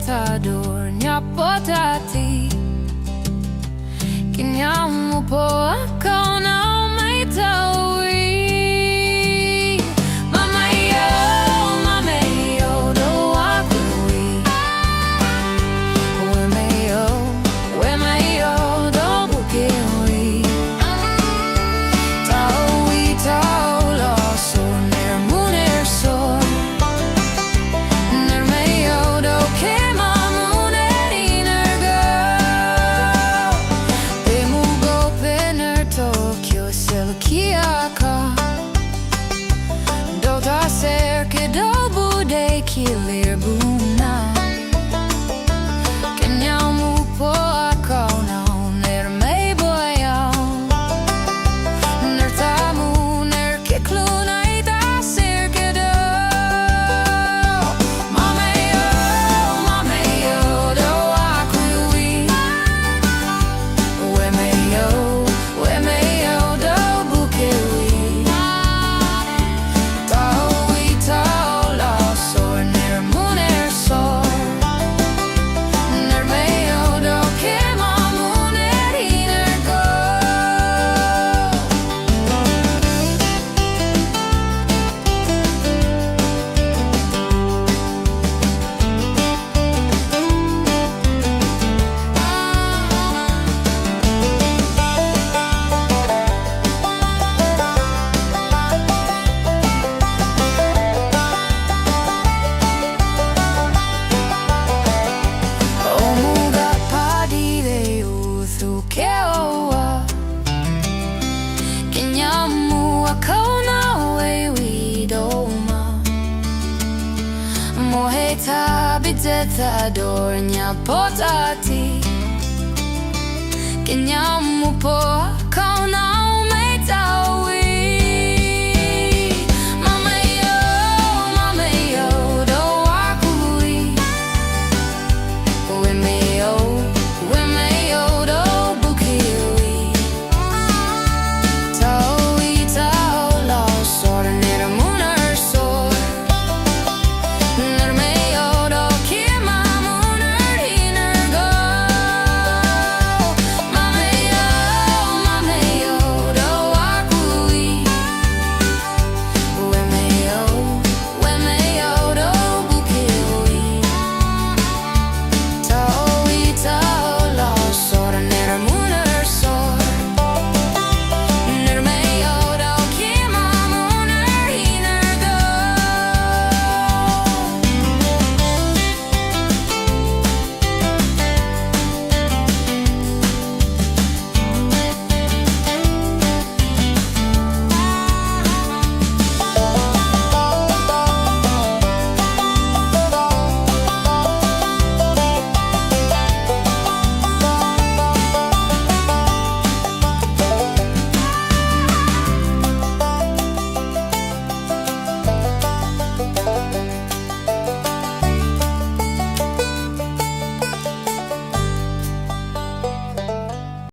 tador nya potati Kinyamu po ako na may tawi Mamayo, do akui Wemayo, do bukiwi Tawi, tao loso, ner muner so Nermayo, do kema muner inergo Pemugo pener Tokyo selkiaka Do ta serke do bude kilir buna Kenyamu po ako na ner may boyaw Ner tamu ner kiklu na ita serke do Mamayo, do akui Wemayo, do bukiwi Tawi, tao loso, ner muner so Nermayo, do kema muner inergo Omuga padire uthu keoa Kenyamu ako na wewi doma Moheta bideta dor nya potati Kenyamu po